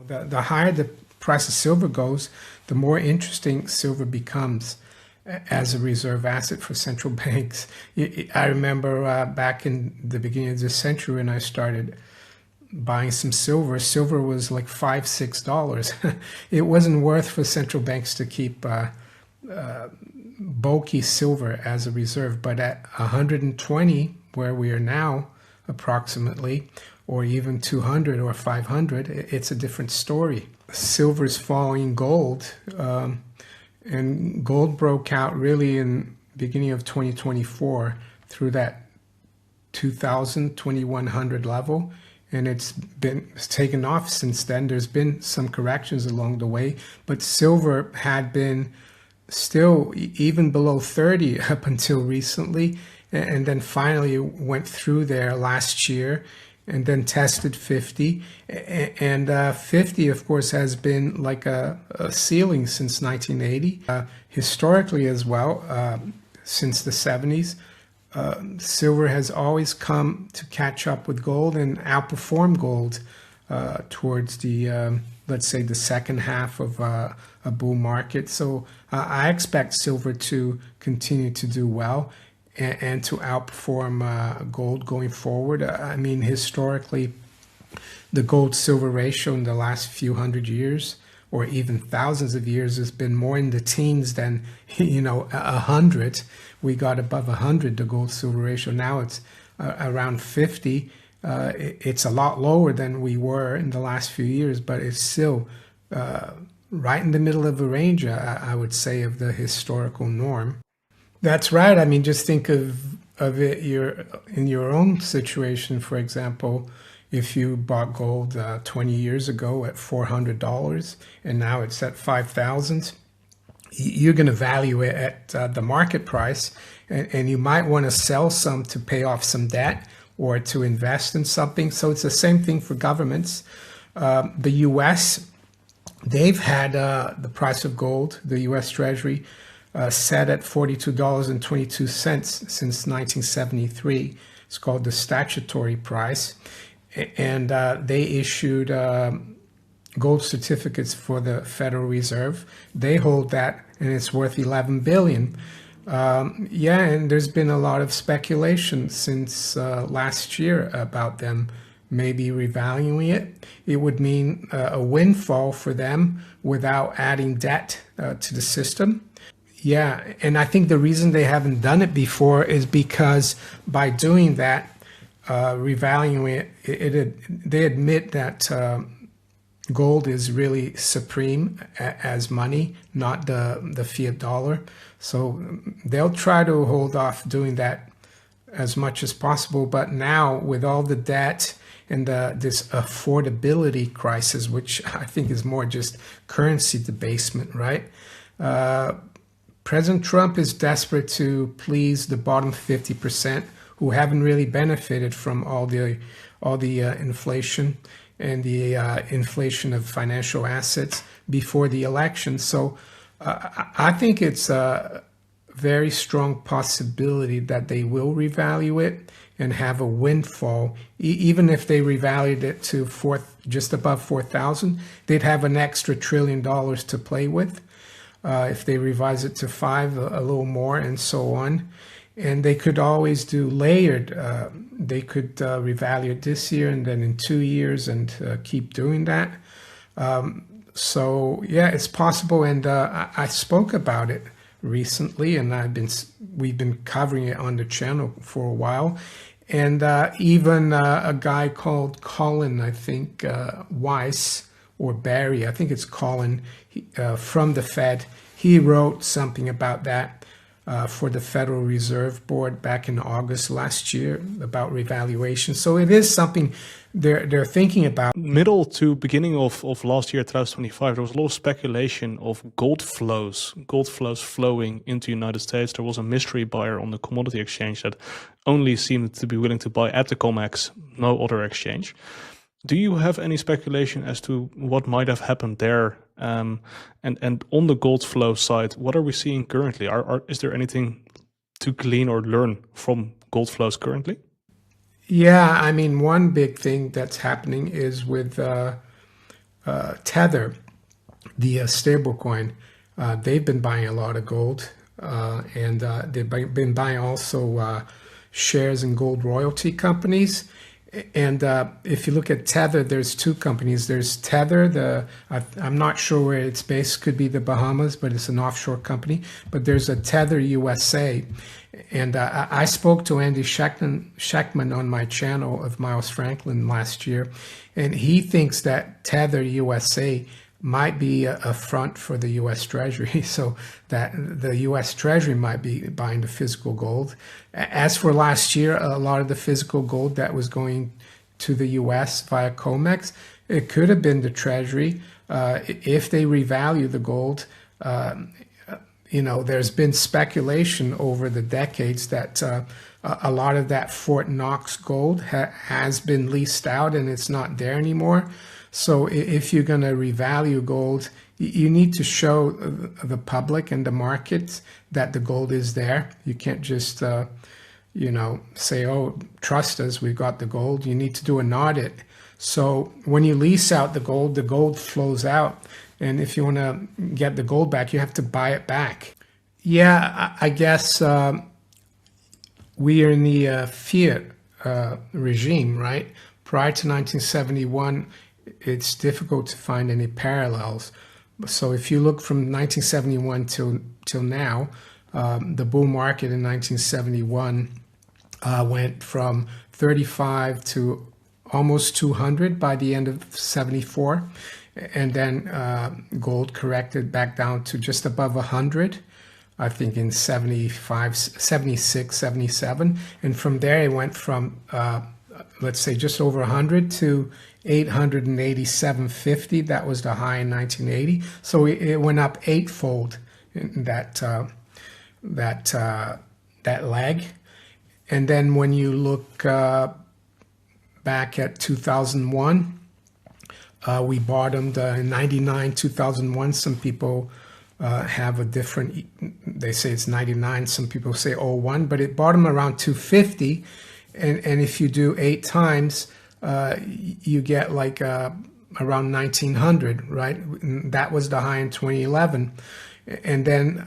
the higher the price of silver goes, the more interesting silver becomes as a reserve asset for central banks. I remember back in the beginning of this century when I started buying some silver, silver was like $5-6. It wasn't worth for central banks to keep bulky silver as a reserve, but at 120, where we are now approximately, or even 200 or 500, it's a different story. Silver's following gold, and gold broke out really in beginning of 2024 through that 2000, 2100 level, and it's taken off since then. There's been some corrections along the way, but silver had been still even below 30 up until recently, and then finally went through there last year and then tested 50, and 50 of course has been like a ceiling since 1980, historically as well. Since the 70s, silver has always come to catch up with gold and outperform gold towards the let's say the second half of a bull market. So I expect silver to continue to do well and to outperform gold going forward. I mean, historically, the gold-silver ratio in the last few hundred years, or even thousands of years, has been more in the teens than, 100. We got above 100, the gold-silver ratio. Now it's around 50. It's a lot lower than we were in the last few years, but it's still right in the middle of a range, I would say, of the historical norm. That's right. I mean, just think of it in your own situation. For example, if you bought gold 20 years ago at $400 and now it's at 5,000, you're going to value it at the market price, and you might want to sell some to pay off some debt or to invest in something. So it's the same thing for governments. The U.S., they've had the price of gold, the U.S. Treasury, set at $42.22 since 1973. It's called the statutory price. And they issued gold certificates for the Federal Reserve. They hold that, and it's worth $11 billion. Yeah, and there's been a lot of speculation since last year about them maybe revaluing it. It would mean a windfall for them without adding debt to the system. Yeah, and I think the reason they haven't done it before is because by doing that, revaluing it, they admit that gold is really supreme as money, not the fiat dollar. So they'll try to hold off doing that as much as possible. But now with all the debt and this affordability crisis, which I think is more just currency debasement, right? President Trump is desperate to please the bottom 50% who haven't really benefited from all the inflation and the inflation of financial assets before the election. So I think it's a very strong possibility that they will revalue it and have a windfall. Even if they revalued it to just above 4,000, they'd have an extra $1 trillion to play with. If they revise it to 5, a little more, and so on. And they could always do layered. They could revalue it this year and then in 2 years, and keep doing that. So yeah, it's possible. And I spoke about it recently, and we've been covering it on the channel for a while. And even a guy called Colin, I think, Weiss or Barry, I think it's Colin, from the Fed, he wrote something about that for the Federal Reserve Board back in August last year about revaluation. So it is something they're thinking about. Middle to beginning of last year, 2025, there was a lot of speculation of gold flows flowing into the United States. There was a mystery buyer on the commodity exchange that only seemed to be willing to buy at the COMEX, no other exchange. Do you have any speculation as to what might have happened there? And on the gold flow side, what are we seeing currently? Is there anything to glean or learn from gold flows currently? Yeah, I mean, one big thing that's happening is with Tether, the stablecoin, they've been buying a lot of gold, and they've been buying also shares in gold royalty companies. And if you look at Tether, there's two companies. There's Tether, I'm not sure where it's based, could be the Bahamas, but it's an offshore company. But there's a Tether USA. And I spoke to Andy Schectman on my channel of Miles Franklin last year, and he thinks that Tether USA might be a front for the U.S. Treasury, so that the U.S. Treasury might be buying the physical gold. As for last year, a lot of the physical gold that was going to the U.S. via COMEX, it could have been the Treasury. If they revalue the gold, there's been speculation over the decades that a lot of that Fort Knox gold has been leased out and it's not there anymore. So if you're going to revalue gold, you need to show the public and the markets that the gold is there. You can't just, say, oh, trust us, we've got the gold. You need to do an audit. So when you lease out the gold flows out. And if you want to get the gold back, you have to buy it back. Yeah, I guess we are in the fiat regime, right? Prior to 1971, it's difficult to find any parallels. So if you look from 1971 till now, the bull market in 1971 went from 35 to almost 200 by the end of 74. And then gold corrected back down to just above 100, I think in 75, 76, 77. And from there, it went from, let's say, just over 100 to 887.50. That was the high in 1980. So it went up eightfold in that leg. And then when you look back at 2001, we bottomed in 99, 2001. Some people have a different, they say it's 99. Some people say 01, but it bottomed around 250. And if you do 8 times, you get like around 1900, right? That was the high in 2011. And then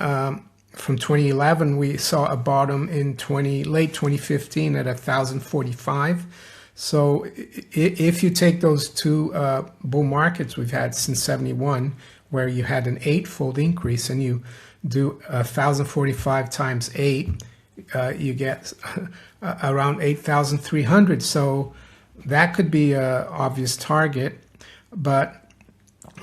from 2011, we saw a bottom in late 2015 at 1,045. So if you take those two bull markets we've had since 71, where you had an eightfold increase, and you do 1,045 times 8, you get around 8,300. So that could be an obvious target, but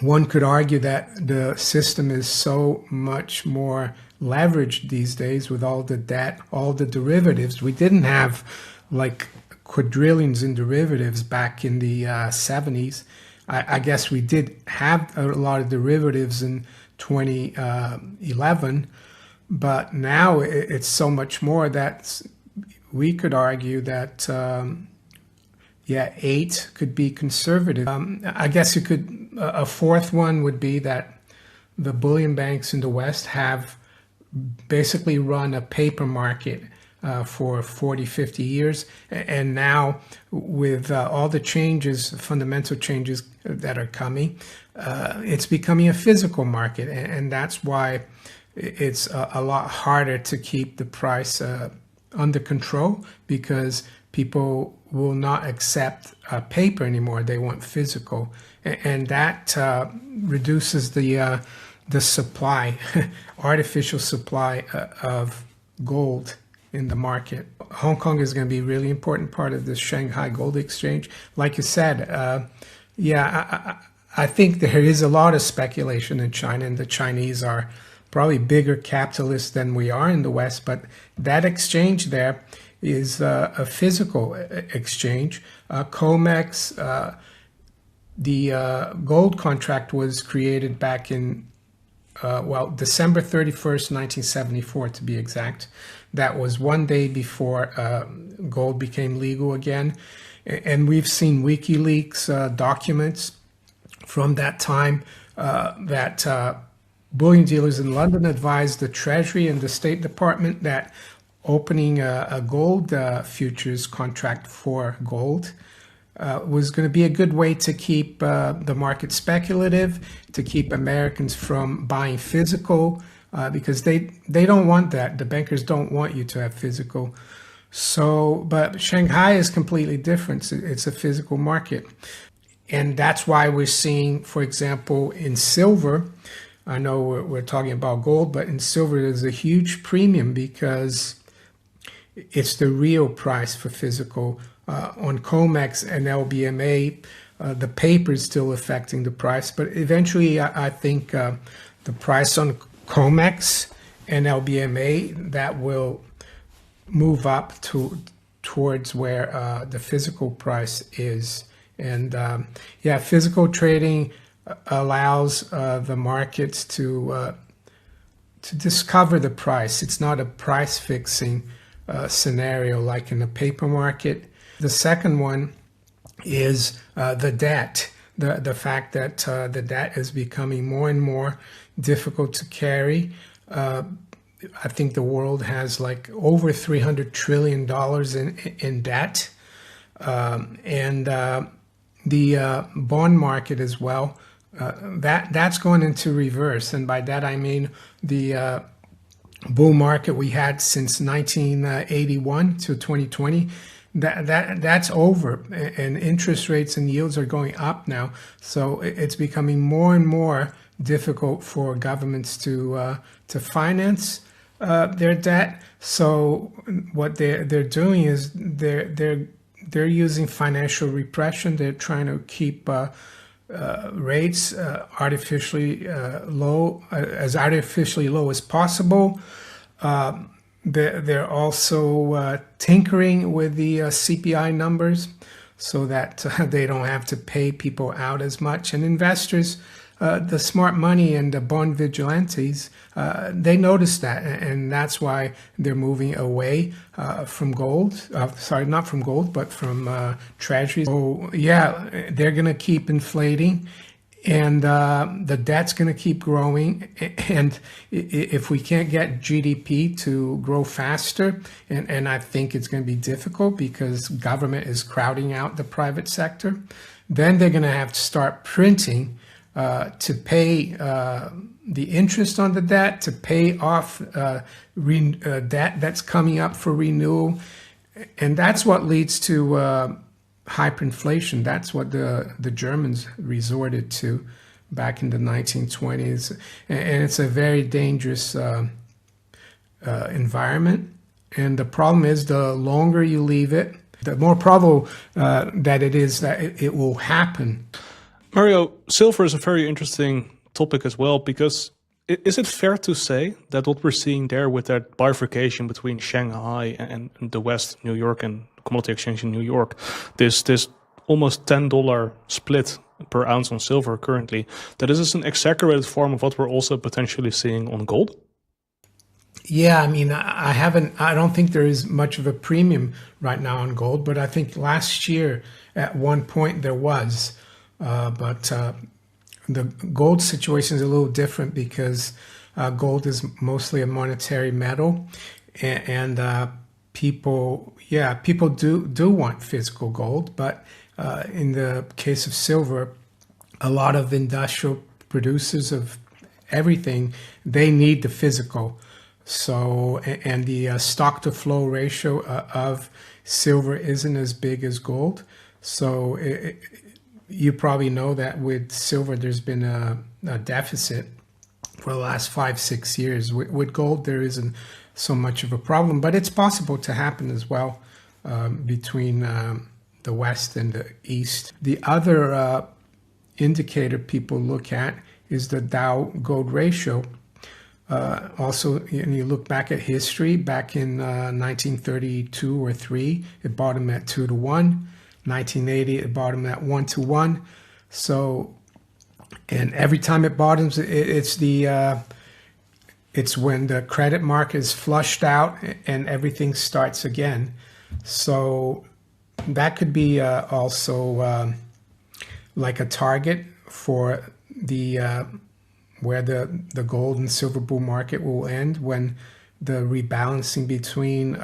one could argue that the system is so much more leveraged these days with all the debt, all the derivatives. We didn't have like quadrillions in derivatives back in the 70s. I guess we did have a lot of derivatives in 2011, but now it's so much more that we could argue that 8 could be conservative. I guess you could, a fourth one would be that the bullion banks in the West have basically run a paper market for 40, 50 years. And now with all the changes, fundamental changes that are coming, it's becoming a physical market. And that's why it's a lot harder to keep the price under control, because people will not accept paper anymore. They want physical. And that reduces the supply, artificial supply of gold in the market. Hong Kong is going to be a really important part of the Shanghai Gold Exchange. Like you said, I think there is a lot of speculation in China, and the Chinese are probably bigger capitalists than we are in the West, but that exchange there is a physical exchange. COMEX, the gold contract was created back in December 31st, 1974 to be exact. That was one day before gold became legal again. And we've seen WikiLeaks documents from that time that bullion dealers in London advised the Treasury and the State Department that opening a gold futures contract for gold was going to be a good way to keep the market speculative, to keep Americans from buying physical, because they don't want that. The bankers don't want you to have physical. So, but Shanghai is completely different. It's a physical market. And that's why we're seeing, for example, in silver, I know we're talking about gold, but in silver there's a huge premium because it's the real price for physical. On COMEX and LBMA, the paper is still affecting the price, but eventually I think the price on COMEX and LBMA, that will move up towards where the physical price is. And yeah, physical trading allows the markets to discover the price. It's not a price fixing scenario like in the paper market. The second one is the debt, the fact that the debt is becoming more and more difficult to carry. I think the world has like over $300 trillion in debt. And the bond market as well, that's going into reverse. And by that I mean the bull market we had since 1981 to 2020. That's over, and interest rates and yields are going up now. So it's becoming more and more difficult for governments to finance their debt. So what they're doing is they're using financial repression. They're trying to keep rates artificially low, as artificially low as possible. They're also tinkering with the CPI numbers so that they don't have to pay people out as much. And investors, the smart money and the bond vigilantes, they notice that. And that's why they're moving away from gold. Sorry, not from gold, but from treasuries. So yeah, they're going to keep inflating. And the debt's going to keep growing. And if we can't get GDP to grow faster, and I think it's going to be difficult because government is crowding out the private sector, then they're going to have to start printing to pay the interest on the debt, to pay off debt that's coming up for renewal. And that's what leads to hyperinflation. That's what the Germans resorted to back in the 1920s. And it's a very dangerous environment. And the problem is the longer you leave it, the more probable that it is that it will happen. Mario, silver is a very interesting topic as well, because is it fair to say that what we're seeing there with that bifurcation between Shanghai and the West, New York, and commodity exchange in New York, this almost $10 split per ounce on silver currently, that this is an exaggerated form of what we're also potentially seeing on gold? Yeah, I mean, I don't think there is much of a premium right now on gold, but I think last year at one point there was. But the gold situation is a little different because gold is mostly a monetary metal, and people do want physical gold. But in the case of silver, a lot of industrial producers of everything, they need the physical. So, and the stock to flow ratio of silver isn't as big as gold. So you probably know that with silver, there's been a deficit for the last 5-6 years. With gold, there isn't so much of a problem, but it's possible to happen as well between the West and the East. The other indicator people look at is the Dow gold ratio. Also, you look back at history, back in 1932 or 3, it bottomed at 2 to 1. 1980, it bottomed at 1 to 1. So, and every time it bottoms, it's when the credit market is flushed out and everything starts again. So that could be also like a target for the where the gold and silver bull market will end, when the rebalancing between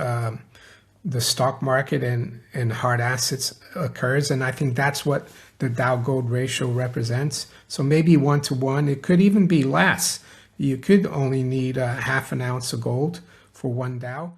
the stock market and hard assets occurs. And I think that's what the Dow gold ratio represents. So maybe 1 to 1, it could even be less. You could only need half an ounce of gold for 1 Dow.